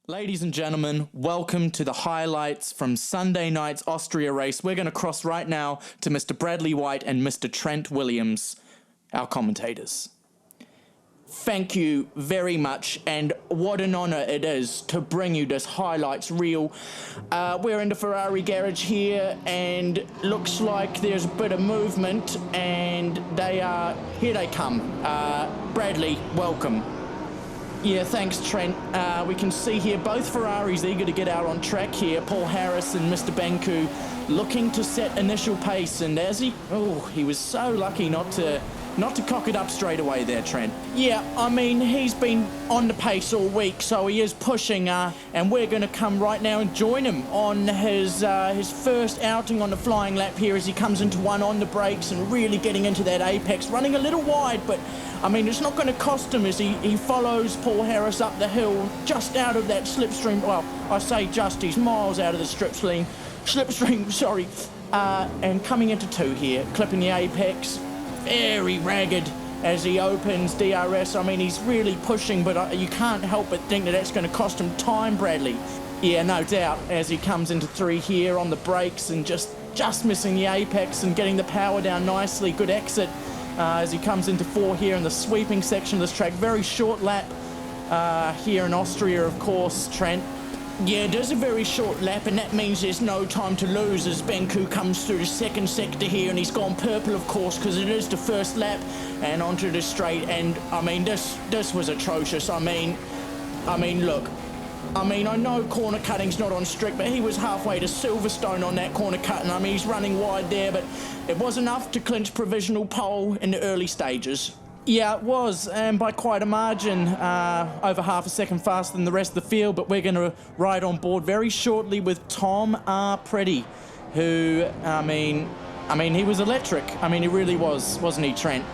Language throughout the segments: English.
Ladies and gentlemen, welcome to the highlights from Sunday night's Austria race. We're going to cross right now to Mr. Bradley White and Mr. Trent Williams, our commentators. Thank you very much, and what an honour it is to bring you this highlights reel. We're in the Ferrari garage here, and looks like there's a bit of movement, and here they come. Bradley, welcome. Yeah, thanks, Trent. We can see here both Ferraris eager to get out on track here. Paul Harris and MrBenku looking to set initial pace, and he was so lucky not to cock it up straight away there, Trent. Yeah, I mean, he's been on the pace all week, so he is pushing, and we're going to come right now and join him on his first outing on the flying lap here as he comes into one on the brakes and really getting into that apex, running a little wide, but I mean, it's not going to cost him as he follows Paul Harris up the hill, just out of that slipstream. Well, I say just, he's miles out of the slipstream, sorry. And coming into two here, clipping the apex, very ragged as he opens DRS. I mean, he's really pushing, but you can't help but think that that's going to cost him time, Bradley. Yeah, no doubt, as he comes into three here on the brakes and just missing the apex and getting the power down nicely. Good exit. As he comes into four here in the sweeping section of this track. Very short lap here in Austria, of course, Trent. Yeah, it is a very short lap, and that means there's no time to lose as Benku comes through the second sector here, and he's gone purple, of course, because it is the first lap, and onto the straight. And I mean, this was atrocious. I mean, look. I mean, I know corner cutting's not on strict, but he was halfway to Silverstone on that corner cut, and I mean, he's running wide there, but it was enough to clinch provisional pole in the early stages. Yeah, it was, and by quite a margin, over half a second faster than the rest of the field, but we're going to ride on board very shortly with Tom R. Preddy, who, I mean, he was electric. I mean, he really was, wasn't he, Trent?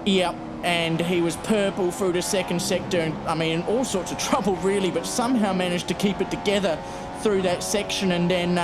Yep. And he was purple through the second sector, and I mean, in all sorts of trouble really, but somehow managed to keep it together through that section, and then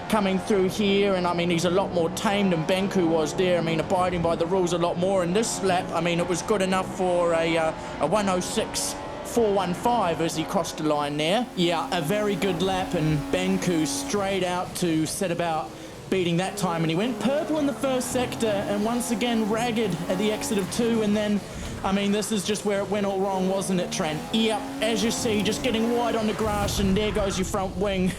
coming through here, and I mean, he's a lot more tame than Benku was there. I mean, abiding by the rules a lot more. In this lap, I mean, it was good enough for a 106.415 as he crossed the line there. Yeah, a very good lap, and Benku straight out to set about beating that time, and he went purple in the first sector and once again ragged at the exit of two, and then I mean, this is just where it went all wrong, wasn't it, Trent? Yep, as you see, just getting wide on the grass, and there goes your front wing.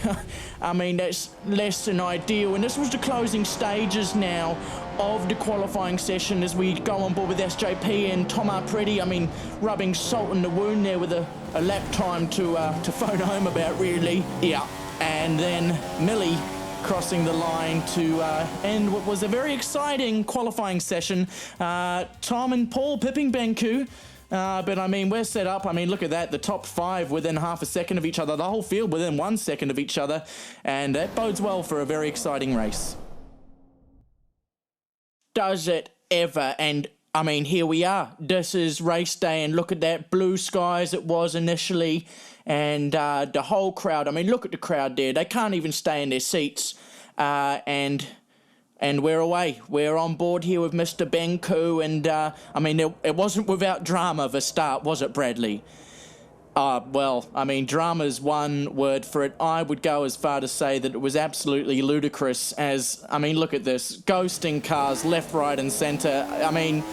I mean, that's less than ideal, and this was the closing stages now of the qualifying session as we go on board with SJP and Tom R. Preddy. I mean, rubbing salt in the wound there with a lap time to phone home about, really. Yeah, and then Millie crossing the line to end what was a very exciting qualifying session. Tom and Paul pipping Benku. But I mean, we're set up. I mean, look at that. The top five within half a second of each other. The whole field within 1 second of each other. And that bodes well for a very exciting race. Does it ever? And I mean, here we are. This is race day, and look at that blue skies it was initially, and the whole crowd. I mean, look at the crowd there. They can't even stay in their seats, and we're away. We're on board here with MrBenku, and I mean, it wasn't without drama of a start, was it, Bradley? Well, I mean, drama's one word for it. I would go as far to say that it was absolutely ludicrous as, I mean, look at this. Ghosting cars left, right and centre. I mean,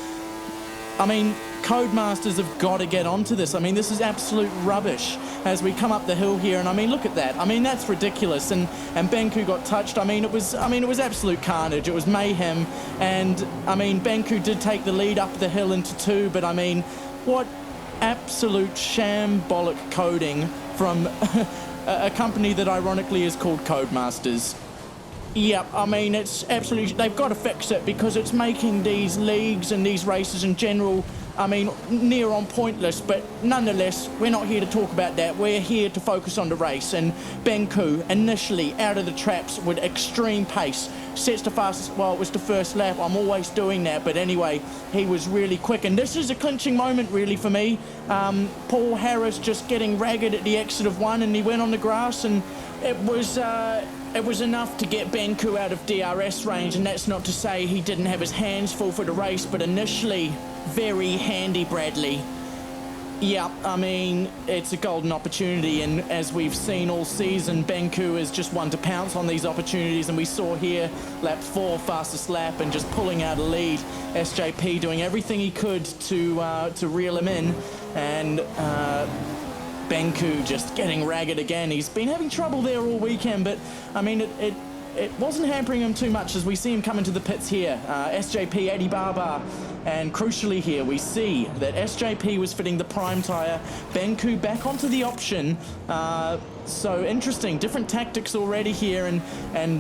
Codemasters have got to get onto this. I mean, this is absolute rubbish as we come up the hill here. And I mean, look at that. I mean, that's ridiculous. And Benku got touched. I mean, it was absolute carnage. It was mayhem. And I mean, Benku did take the lead up the hill into two, but I mean, what absolute shambolic coding from a company that ironically is called Codemasters. Yep, I mean, it's absolutely, they've got to fix it because it's making these leagues and these races in general, I mean, near on pointless, but nonetheless, we're not here to talk about that. We're here to focus on the race, and Benku initially out of the traps with extreme pace, sets the fastest, well, it was the first lap. I'm always doing that, but anyway, he was really quick, and this is a clinching moment really for me. Paul Harris just getting ragged at the exit of one, and he went on the grass, and it was enough to get Benku out of DRS range, and that's not to say he didn't have his hands full for the race, but initially very handy, Bradley. Yeah, I mean, it's a golden opportunity, and as we've seen all season, Benku is just one to pounce on these opportunities, and we saw here, lap 4, fastest lap, and just pulling out a lead. SJP doing everything he could to reel him in, and Benku just getting ragged again. He's been having trouble there all weekend, but, I mean, it wasn't hampering him too much as we see him come into the pits here. SJP, Eddie Barber, and crucially here we see that SJP was fitting the prime tyre, Benku back onto the option. So interesting, different tactics already here, and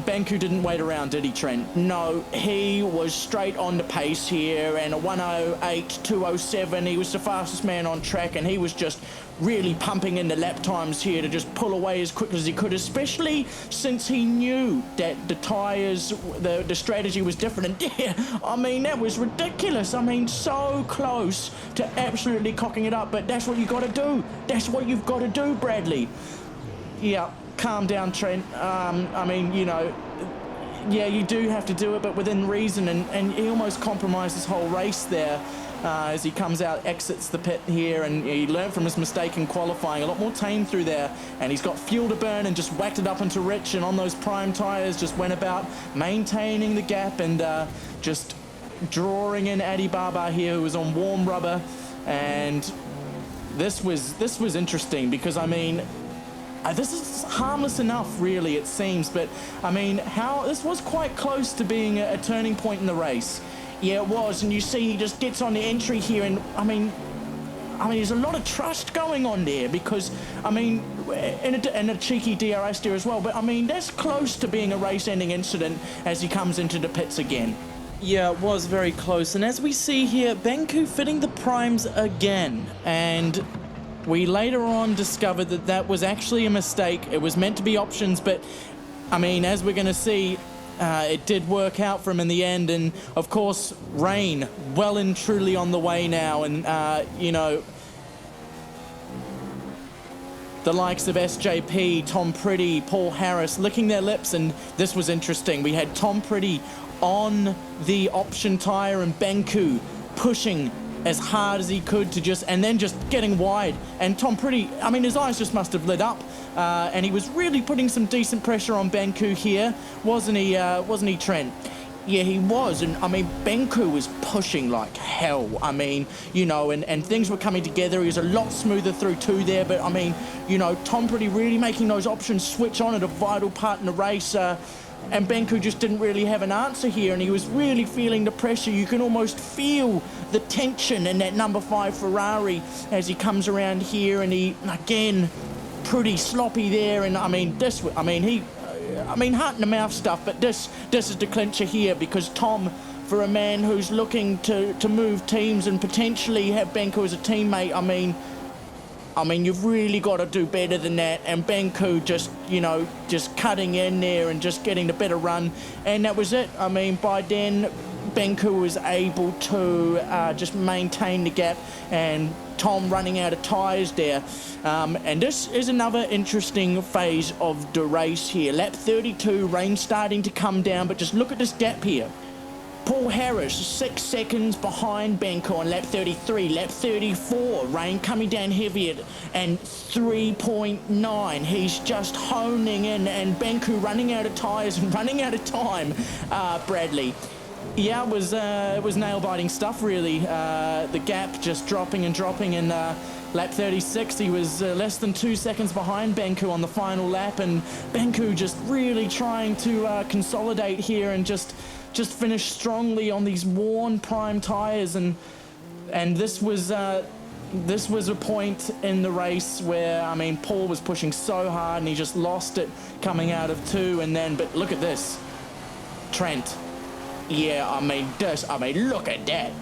Benku didn't wait around, did he, Trent? No, he was straight on the pace here, and a 1:08.207, he was the fastest man on track, and he was just really pumping in the lap times here to just pull away as quick as he could, especially since he knew that the tyres, the strategy was different. And yeah, I mean, that was ridiculous. I mean, so close to absolutely cocking it up, but that's what you got to do. That's what you've got to do, Bradley. Yeah, calm down, Trent. I mean, you know, yeah, you do have to do it, but within reason, and he almost compromised his whole race there. As he comes out, exits the pit here, and he learned from his mistake in qualifying. A lot more tame through there, and he's got fuel to burn and just whacked it up into Rich, and on those prime tyres just went about maintaining the gap and just drawing in Adi Baba here, who was on warm rubber. And this was interesting because, I mean, this is harmless enough, really, it seems, but I mean, this was quite close to being a turning point in the race. Yeah, it was, and you see he just gets on the entry here, and I mean, there's a lot of trust going on there because, I mean, and a cheeky DRS there as well, but I mean, that's close to being a race-ending incident as he comes into the pits again. Yeah, it was very close, and as we see here, Benku fitting the primes again, and we later on discovered that that was actually a mistake. It was meant to be options, but, I mean, as we're going to see, it did work out for him in the end, and of course rain well and truly on the way now, and you know, the likes of SJP, Tom Pretty, Paul Harris licking their lips, and this was interesting. We had Tom Pretty on the option tyre and Benku pushing as hard as he could to just getting wide, and Tom Pretty, I mean, his eyes just must have lit up, and he was really putting some decent pressure on Benku here, wasn't he, Trent? Yeah, he was, and I mean, Benku was pushing like hell. I mean, you know, and things were coming together. He was a lot smoother through two there, but I mean, you know, Tom Pretty really making those options switch on at a vital part in the race. And Benku just didn't really have an answer here, and he was really feeling the pressure. You can almost feel the tension in that number 5 Ferrari as he comes around here, and he, again, pretty sloppy there. And I mean, heart in the mouth stuff, but this is the clincher here, because Tom, for a man who's looking to move teams and potentially have Benku as a teammate, I mean, you've really got to do better than that. And Benku just, you know, just cutting in there and just getting the better run. And that was it. I mean, by then, Benku was able to just maintain the gap, and Tom running out of tyres there. And this is another interesting phase of the race here. Lap 32, rain starting to come down, but just look at this gap here. Paul Harris, 6 seconds behind Benku on lap 33. Lap 34, rain coming down heavy and 3.9. He's just honing in, and Benku running out of tyres and running out of time, Bradley. Yeah, it was nail-biting stuff, really. The gap just dropping and dropping, and lap 36, he was less than 2 seconds behind Benku on the final lap, and Benku just really trying to consolidate here and just finish strongly on these worn prime tyres, and this was a point in the race where, I mean, Paul was pushing so hard and he just lost it coming out of 2, and then, but look at this, Trent. Yeah, I mean, look at that.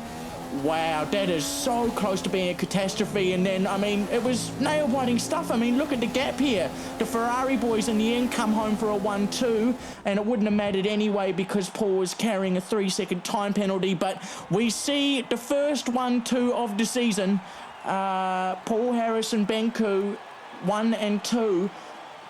Wow, that is so close to being a catastrophe. And then, I mean, it was nail-biting stuff. I mean, look at the gap here. The Ferrari boys in the end come home for a 1-2, and it wouldn't have mattered anyway because Paul was carrying a 3-second time penalty. But we see the first 1-2 of the season. Paul Harris and Benku, 1 and 2.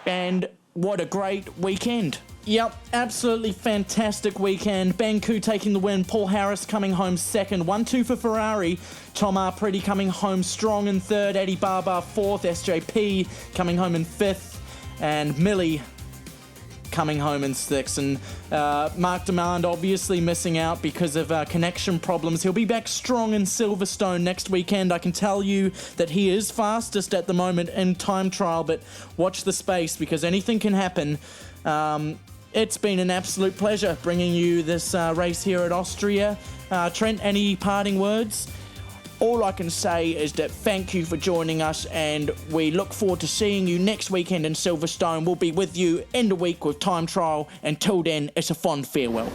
And what a great weekend. Yep, absolutely fantastic weekend. Benku taking the win, Paul Harris coming home second, 1-2 for Ferrari. Tom Arpredi coming home strong in third, Eddie Barbar fourth, SJP coming home in fifth, and Millie coming home in sixth. And Mark Demand obviously missing out because of connection problems. He'll be back strong in Silverstone next weekend. I can tell you that he is fastest at the moment in time trial, but watch the space because anything can happen. It's been an absolute pleasure bringing you this race here at Austria. Trent, any parting words? All I can say is that thank you for joining us, and we look forward to seeing you next weekend in Silverstone. We'll be with you in the week with time trial. Until then, it's a fond farewell.